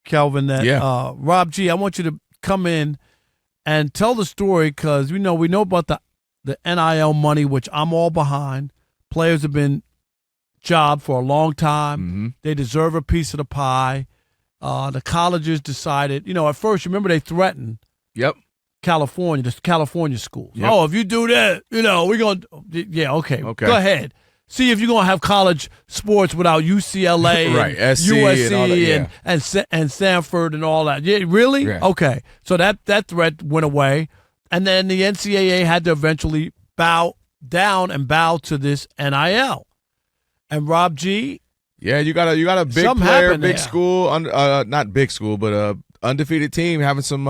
Kelvin, that Rob G, I want you to come in and tell the story, because we know about the NIL money, which I'm all behind. Players have been jobbed for a long time. Mm-hmm. They deserve a piece of the pie. The colleges decided, at first, remember they threatened California, the California schools. Yep. Oh, if you do that, we're going to, okay, go ahead. See if you're going to have college sports without UCLA, right, and SC USC, and all that, and Stanford and all that. Yeah, really? Yeah. Okay. So that threat went away. And then the NCAA had to eventually bow down and bow to this NIL. And Rob G. Yeah, you got a big player, big school, not big school, but undefeated team having some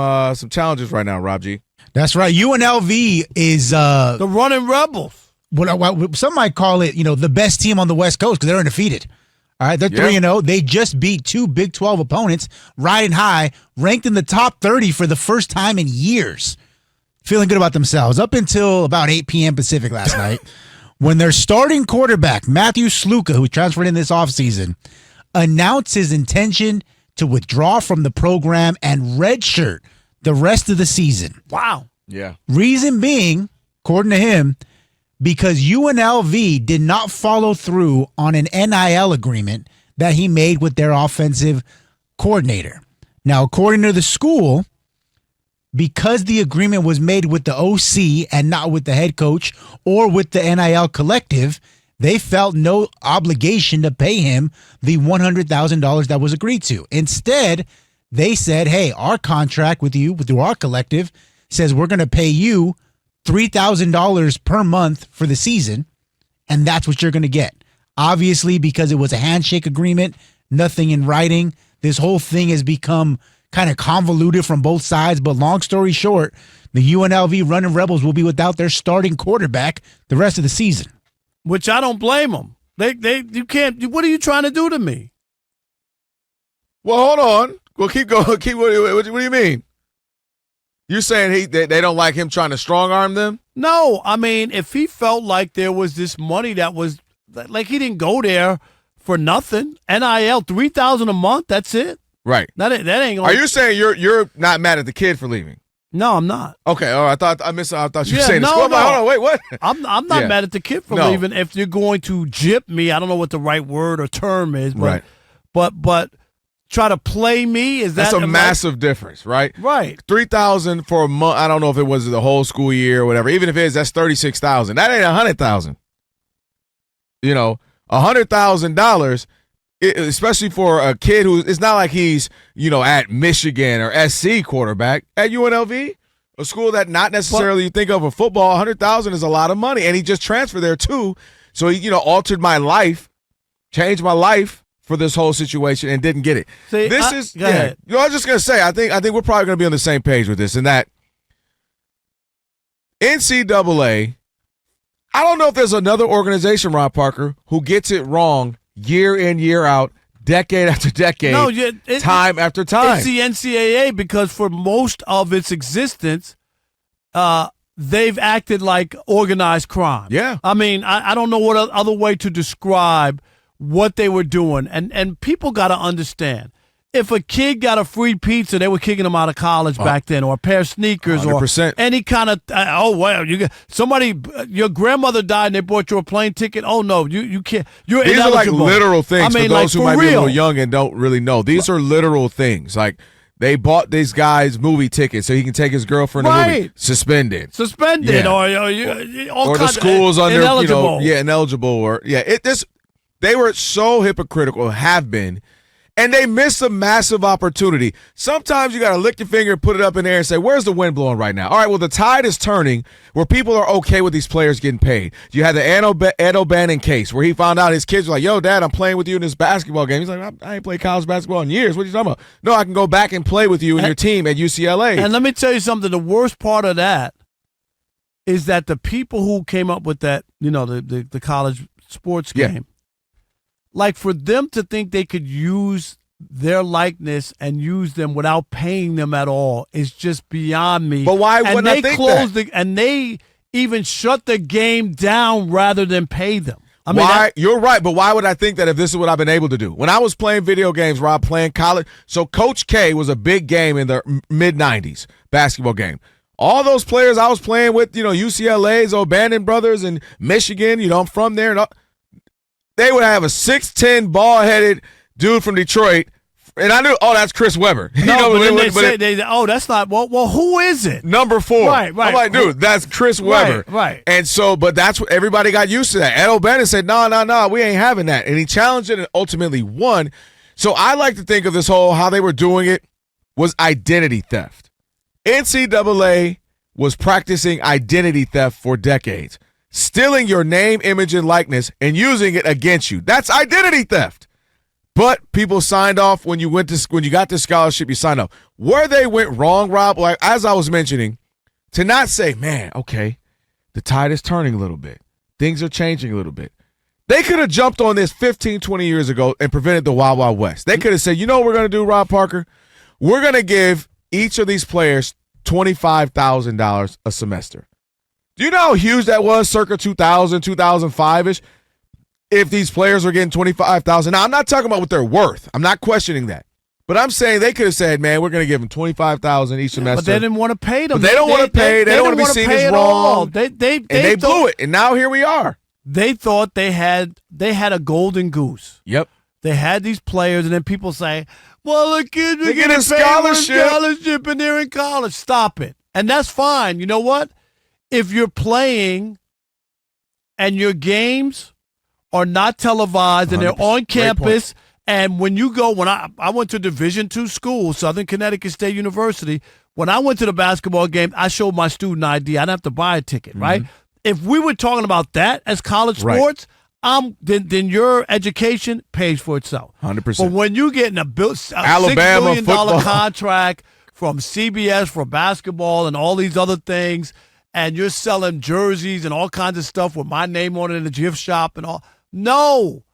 challenges right now, Rob G. That's right. UNLV is the running Rebels. What some might call it, the best team on the West Coast because they're undefeated. All right, they're 3-0. They just beat two Big 12 opponents, riding high, ranked in the top 30 for the first time in years. Feeling good about themselves up until about 8 p.m. Pacific last night when their starting quarterback, Matthew Sluka, who transferred in this offseason, announced his intention to withdraw from the program and redshirt the rest of the season. Wow. Yeah. Reason being, according to him, because UNLV did not follow through on an NIL agreement that he made with their offensive coordinator. Now, according to the school, because the agreement was made with the OC and not with the head coach or with the NIL collective, they felt no obligation to pay him the $100,000 that was agreed to. Instead, they said, hey, our contract with you, through our collective, says we're going to pay you $3,000 per month for the season, and that's what you're going to get. Obviously, because it was a handshake agreement, nothing in writing, this whole thing has become kind of convoluted from both sides, but long story short, the UNLV Running Rebels will be without their starting quarterback the rest of the season. Which I don't blame them. You can't. What are you trying to do to me? Well, hold on. Well, keep going. What do you mean? You're saying they don't like him trying to strong arm them? No, I mean, if he felt like there was this money that was like he didn't go there for nothing. NIL $3,000 a month. That's it. Right. That ain't. Are you saying you're not mad at the kid for leaving? No, I'm not. Okay. Oh, I thought you were saying no, this. Hold on, wait, what? I'm not mad at the kid for leaving. If you're going to gyp me, I don't know what the right word or term is, but but try to play me, that's Right. $3,000 for a month. I don't know if it was the whole school year or whatever. Even if it is, that's $36,000. That ain't $100,000. $100,000, especially for a kid who, it's not like he's at Michigan or SC quarterback at UNLV, a school that not necessarily you think of for football. $100,000 is a lot of money, and he just transferred there too. So he altered my life, changed my life for this whole situation and didn't get it. See, I was just gonna say, I think we're probably gonna be on the same page with this, and that NCAA, I don't know if there's another organization, Ron Parker, who gets it wrong year in, year out, decade after decade, time after time. It's the NCAA because for most of its existence, they've acted like organized crime. Yeah. I mean, I don't know what other way to describe what they were doing. And people got to understand, if a kid got a free pizza, they were kicking him out of college back then, or a pair of sneakers, 100%. or any kind of, your grandmother died and they bought you a plane ticket. Oh, no, you can't. You're These ineligible. are like literal things for those who might be a little young and don't really know. These are literal things. Like, they bought these guys movie tickets so he can take his girlfriend to a movie. Suspended. Yeah. Or the school's under, ineligible. Ineligible. They were so hypocritical, have been, and they missed a massive opportunity. Sometimes you got to lick your finger and put it up in the air and say, where's the wind blowing right now? All right, well, the tide is turning where people are okay with these players getting paid. You had the Ed O'Bannon case where he found out his kids were like, yo, Dad, I'm playing with you in this basketball game. He's like, I ain't played college basketball in years. What are you talking about? No, I can go back and play with you and your team at UCLA. And let me tell you something. The worst part of that is that the people who came up with that, the college sports game, like for them to think they could use their likeness and use them without paying them at all is just beyond me. But why wouldn't I think that? And they even shut the game down rather than pay them. I mean, why? You're right, but why would I think that if this is what I've been able to do? When I was playing video games, Rob, playing college, so Coach K was a big game in the mid-'90s, basketball game. All those players I was playing with, UCLA's O'Bannon brothers and Michigan, I'm from there. And they would have a 6'10", ball-headed dude from Detroit, and I knew, that's Chris Webber. That's not. Well, who is it? Number 4. Right. I'm like, dude, that's Chris Webber. Right. And so, but that's what everybody got used to that. Ed O'Bannon said, no, we ain't having that. And he challenged it and ultimately won. So I like to think of this whole, how they were doing it was identity theft. NCAA was practicing identity theft for decades, stealing your name, image, and likeness and using it against you. That's identity theft. But people signed off when you got the scholarship, you signed off. Where they went wrong, Rob, like as I was mentioning, to not say, man, okay, the tide is turning a little bit. Things are changing a little bit. They could have jumped on this 15, 20 years ago and prevented the Wild Wild West. They could have said, you know what we're going to do, Rob Parker? We're going to give each of these players $25,000 a semester. Do you know how huge that was circa 2000, 2005-ish? If these players were getting $25,000. Now, I'm not talking about what they're worth. I'm not questioning that. But I'm saying they could have said, man, we're going to give them $25,000 each semester. But they didn't want to pay them. But they don't want to pay. They don't want to be seen as wrong. They blew it. And now here we are. They thought they had a golden goose. Yep. They had these players, and then people say, well, the kids are getting a scholarship and they're in college. Stop it. And that's fine. You know what? If you're playing and your games are not televised and they're on campus, and when you go, when I went to Division II school, Southern Connecticut State University, when I went to the basketball game, I showed my student ID. I didn't have to buy a ticket, right? If we were talking about that as college sports, then your education pays for itself. 100%. But when you get in a Alabama $6 billion contract from CBS for basketball and all these other things, and you're selling jerseys and all kinds of stuff with my name on it in the gift shop and all, no,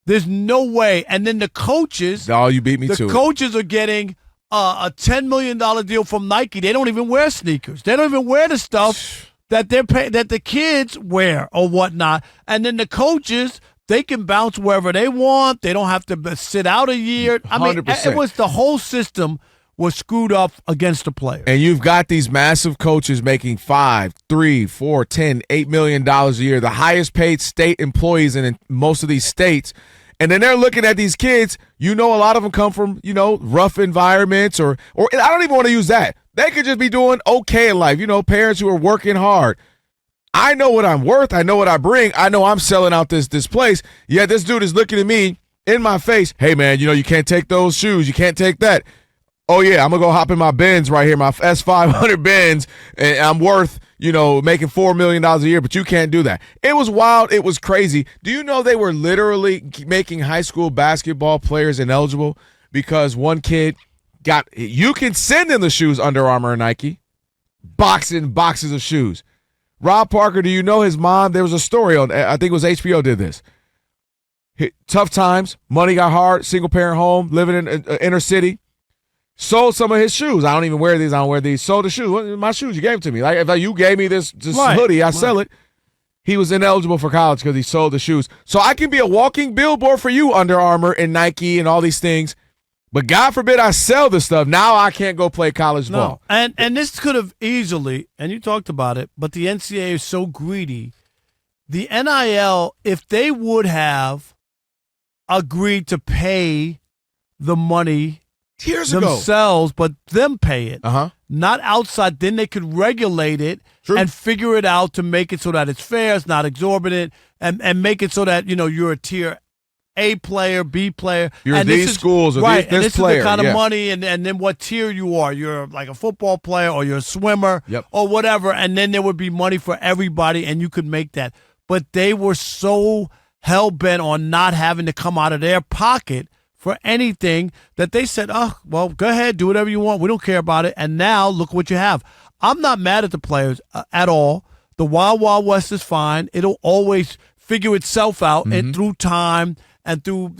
there's no way. And then the coaches, you beat me to it. The coaches are getting a $10 million deal from Nike. They don't even wear sneakers. They don't even wear the stuff that that the kids wear or whatnot. And then the coaches, they can bounce wherever they want. They don't have to sit out a year. I mean, 100%. it was the whole system was screwed up against the players. And you've got these massive coaches making $5, $3, $4, $10, $8 million a year, the highest paid state employees in most of these states. And then they're looking at these kids. A lot of them come from, rough environments or I don't even want to use that. They could just be doing okay in life. Parents who are working hard. I know what I'm worth. I know what I bring. I know I'm selling out this place. Yeah, this dude is looking at me in my face. Hey, man, you can't take those shoes. You can't take that. Oh, yeah, I'm going to go hop in my Benz right here, my S500 Benz, and I'm worth, making $4 million a year, but you can't do that. It was wild. It was crazy. Do you know they were literally making high school basketball players ineligible because one kid you can send in the shoes Under Armour and Nike, boxes of shoes. Rob Parker, do you know his mom? There was a story on, I think it was HBO did this. Tough times, money got hard, single-parent home, living in inner city. Sold some of his shoes. I don't even wear these. I don't wear these. Sold the shoes. My shoes you gave them to me. Like if you gave me this hoodie, I sell it. He was ineligible for college because he sold the shoes. So I can be a walking billboard for you, Under Armour and Nike and all these things. But God forbid I sell this stuff. Now I can't go play college ball. And this could have easily, and you talked about it, but the NCAA is so greedy. The NIL, if they would have agreed to pay the money years themselves, ago. But them pay it, not outside. Then they could regulate it and figure it out to make it so that it's fair, it's not exorbitant, and make it so that you're a tier A player, B player. You're in these schools, or right? This is player, the kind of money, and then what tier you are. You're like a football player, or you're a swimmer, or whatever. And then there would be money for everybody, and you could make that. But they were so hell bent on not having to come out of their pocket for anything that they said, oh, well, go ahead, do whatever you want. We don't care about it. And now look what you have. I'm not mad at the players at all. The Wild Wild West is fine. It'll always figure itself out and through time and through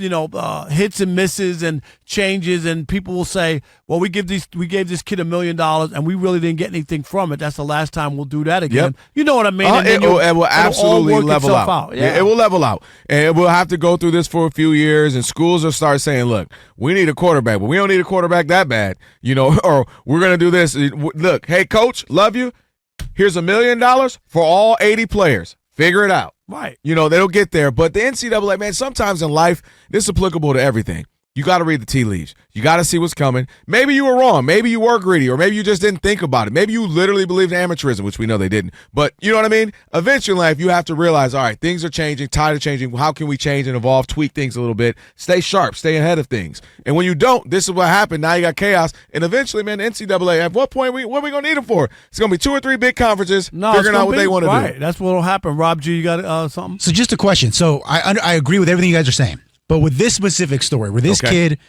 hits and misses and changes, and people will say, well, we gave this kid $1 million and we really didn't get anything from it. That's the last time we'll do that again. Yep. You know what I mean? It will absolutely level out. Yeah. It will level out, and we'll have to go through this for a few years, and schools will start saying, look, we need a quarterback, but we don't need a quarterback that bad, or we're going to do this. Look, hey, coach, love you. Here's $1 million for all 80 players. Figure it out. Right. They'll get there. But the NCAA, man, sometimes in life, this is applicable to everything. You got to read the tea leaves. You got to see what's coming. Maybe you were wrong. Maybe you were greedy, or maybe you just didn't think about it. Maybe you literally believed in amateurism, which we know they didn't. But you know what I mean? Eventually in life, you have to realize, all right, things are changing, tide are changing. How can we change and evolve, tweak things a little bit, stay sharp, stay ahead of things? And when you don't, this is what happened. Now you got chaos. And eventually, man, the NCAA, at what point, what are we going to need them for? It's going to be 2 or 3 big conferences figuring out what they want to do. Right. That's what will happen. Rob G, you got something? So just a question. So I agree with everything you guys are saying. But with this specific story, where this kid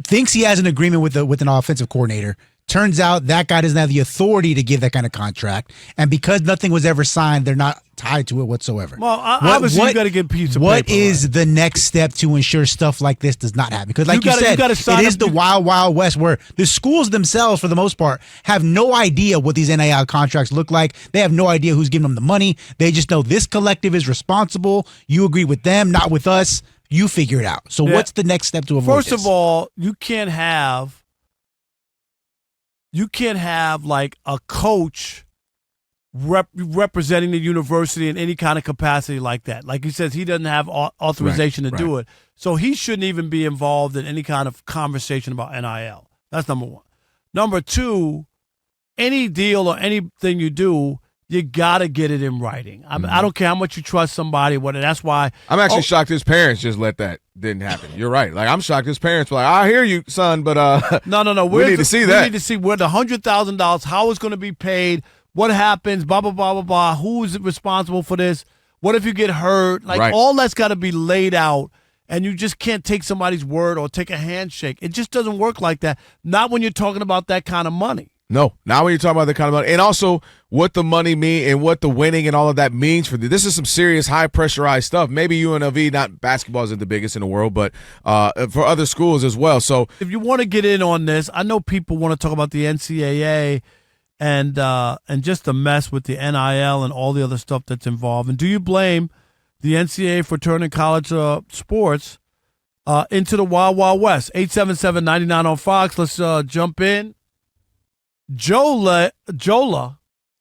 thinks he has an agreement with an offensive coordinator, turns out that guy doesn't have the authority to give that kind of contract, and because nothing was ever signed, they're not tied to it whatsoever. Well, obviously you got to get a piece of what paper. What is the next step to ensure stuff like this does not happen? Because like you said, it is the wild, wild west where the schools themselves, for the most part, have no idea what these NIL contracts look like. They have no idea who's giving them the money. They just know this collective is responsible. You agree with them, not with us. You figure it out. So what's the next step to avoid this? First of all, you can't have like a coach representing the university in any kind of capacity like that. Like he says, he doesn't have authorization to do it. So he shouldn't even be involved in any kind of conversation about NIL. That's number one. Number two, any deal or anything you do, you got to get it in writing. I don't care how much you trust somebody. That's why. I'm actually shocked his parents just let that didn't happen. You're right. Like, I'm shocked his parents were like, I hear you, son, but no. We need to see that. We need to see where the $100,000, how it's going to be paid, what happens, blah, blah, blah, blah, blah. Who's responsible for this? What if you get hurt? Like, all that's got to be laid out, and you just can't take somebody's word or take a handshake. It just doesn't work like that. Not when you're talking about that kind of money. No, not when you're talking about the kind of money. And also what the money mean and what the winning and all of that means for this is some serious high pressurized stuff. Maybe UNLV, not basketball isn't the biggest in the world, but for other schools as well. So if you want to get in on this, I know people want to talk about the NCAA and just the mess with the NIL and all the other stuff that's involved. And do you blame the NCAA for turning college sports into the Wild Wild West? 877-99 on Fox. Let's jump in. Jola.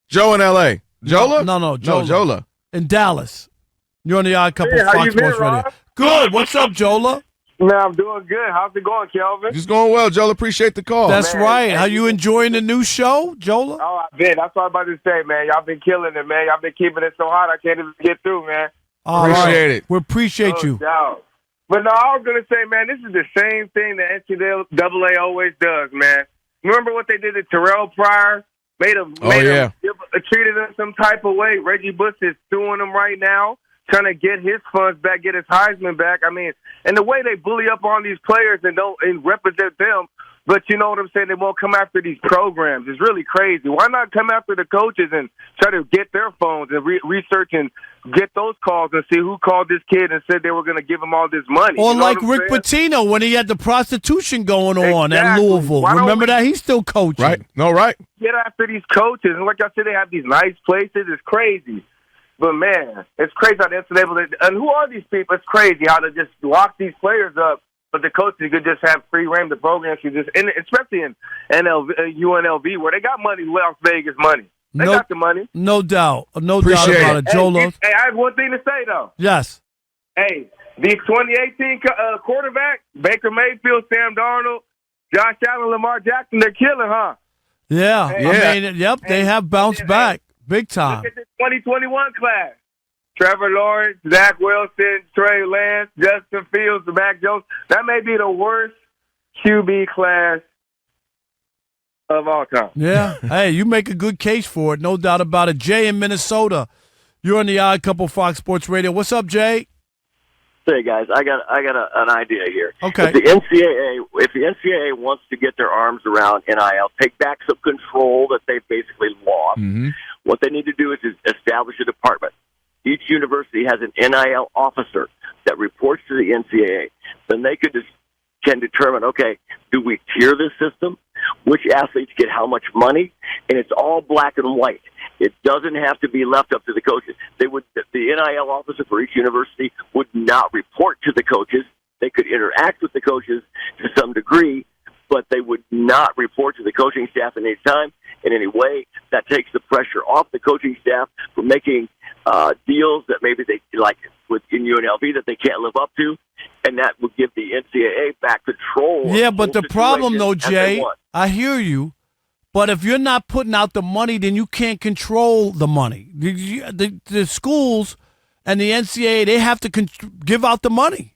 Joe in L.A. Jola? No, Jola. In Dallas. You're on the Odd Couple Hey, Fox Sports Radio. Good. What's up, Jola? Man, I'm doing good. How's it going, Kelvin? Just going well, Jola. Appreciate the call. That's Man, right. Are you enjoying the new show, Jola? Oh, I bet. That's what I'm about to say, man. Y'all been killing it, man. Y'all been keeping it so hot I can't even get through, man. Appreciate it. We appreciate you. Doubt. But no, I was going to say, man, this is the same thing that NCAA always does, man. Remember what they did to Terrell Pryor? Treated him some type of way. Reggie Bush is suing him right now, trying to get his funds back, get his Heisman back. I mean, and the way they bully up on these players and don't represent them, but you know what I'm saying, they won't come after these programs. It's really crazy. Why not come after the coaches and try to get their phones and research and get those calls and see who called this kid and said they were going to give him all this money? Or you know like Rick Pitino when he had the prostitution going on at Exactly. Louisville. Remember that? He's still coaching. Right. No, right. Get after these coaches. And like I said, they have these nice places. It's crazy. But, man, it's crazy how they're able to – and who are these people? It's crazy how they just lock these players up, but the coaches could just have free reign. The programs could just – especially in UNLV where they got money, Las Vegas money. They got the money. No doubt. No Appreciate doubt about it. Jola. Hey, I have one thing to say, though. Yes. Hey, the 2018 quarterback, Baker Mayfield, Sam Darnold, Josh Allen, Lamar Jackson, they're killing, huh? Yeah. Hey, I mean, they have bounced back big time. Look at the 2021 class. Trevor Lawrence, Zach Wilson, Trey Lance, Justin Fields, Mac Jones. That may be the worst QB class of all time. Yeah. Hey, you make a good case for it. No doubt about it. Jay in Minnesota. You're on the Odd Couple Fox Sports Radio. What's up, Jay? Hey guys, I got an idea here. Okay. If the NCAA wants to get their arms around NIL, take back some control that they've basically lost, what they need to do is establish a department. Each university has an NIL officer. that reports to the NCAA. Then they can determine, okay, do we tier this system? Which athletes get how much money? And it's all black and white. It doesn't have to be left up to the coaches. The NIL officer for each university would not report to the coaches. They could interact with the coaches to some degree, but they would not report to the coaching staff in any time in any way. That takes the pressure off the coaching staff from making deals that maybe they like in UNLV that they can't live up to, and that would give the NCAA back control. Yeah, but the problem, though, Jay, I hear you, but if you're not putting out the money, then you can't control the money. The schools and the NCAA, they have to give out the money.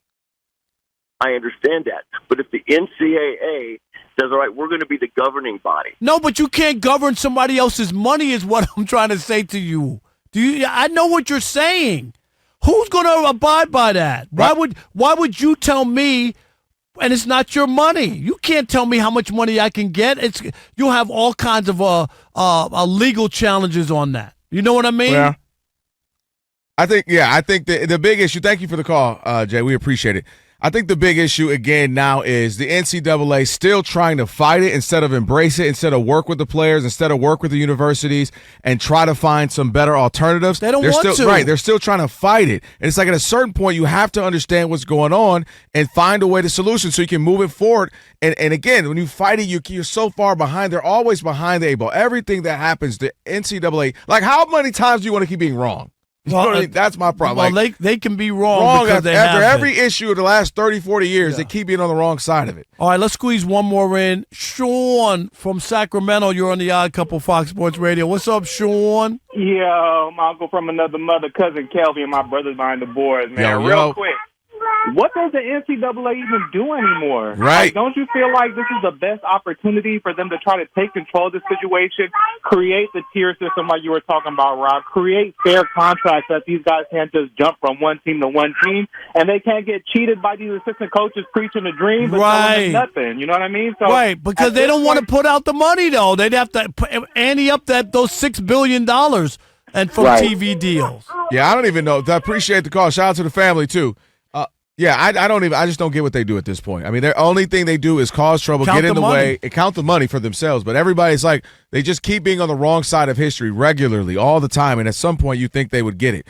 I understand that, but if the NCAA says, all right, we're going to be the governing body. No, but you can't govern somebody else's money is what I'm trying to say to you. I know what you're saying. Who's going to abide by that? Right. Why would you tell me, and it's not your money? You can't tell me how much money I can get. You'll have all kinds of legal challenges on that. You know what I mean? Yeah. I think the big issue, thank you for the call, Jay. We appreciate it. I think the big issue, again, now is the NCAA still trying to fight it instead of embrace it, instead of work with the players, instead of work with the universities and try to find some better alternatives. They don't want to. Right, they're still trying to fight it. And it's like at a certain point you have to understand what's going on and find a way to solution so you can move it forward. And again, when you fight it, you're so far behind. They're always behind the eight ball. Everything that happens, the NCAA, like how many times do you want to keep being wrong? You know what I mean? That's my problem. Well, they can be wrong because after every issue of the last 30, 40 years, they keep being on the wrong side of it. All right, let's squeeze one more in. Sean from Sacramento, you're on the Odd Couple Fox Sports Radio. What's up, Sean? Yeah, my uncle from another mother, cousin Kelvin, and my brother's behind the boards, man. Real quick. What does the NCAA even do anymore? Right. Like, don't you feel like this is the best opportunity for them to try to take control of the situation, create the tier system like you were talking about, Rob, create fair contracts that these guys can't just jump from one team to one team, and they can't get cheated by these assistant coaches preaching a dream but telling them nothing. You know what I mean? So right, because they don't want to put out the money, though. They'd have to ante up those $6 billion and from TV deals. Yeah, I don't even know. I appreciate the call. Shout out to the family, too. Yeah, I just don't get what they do at this point. I mean, the only thing they do is cause trouble, get in the way, and count the money for themselves. But everybody's like, they just keep being on the wrong side of history regularly, all the time. And at some point, you think they would get it.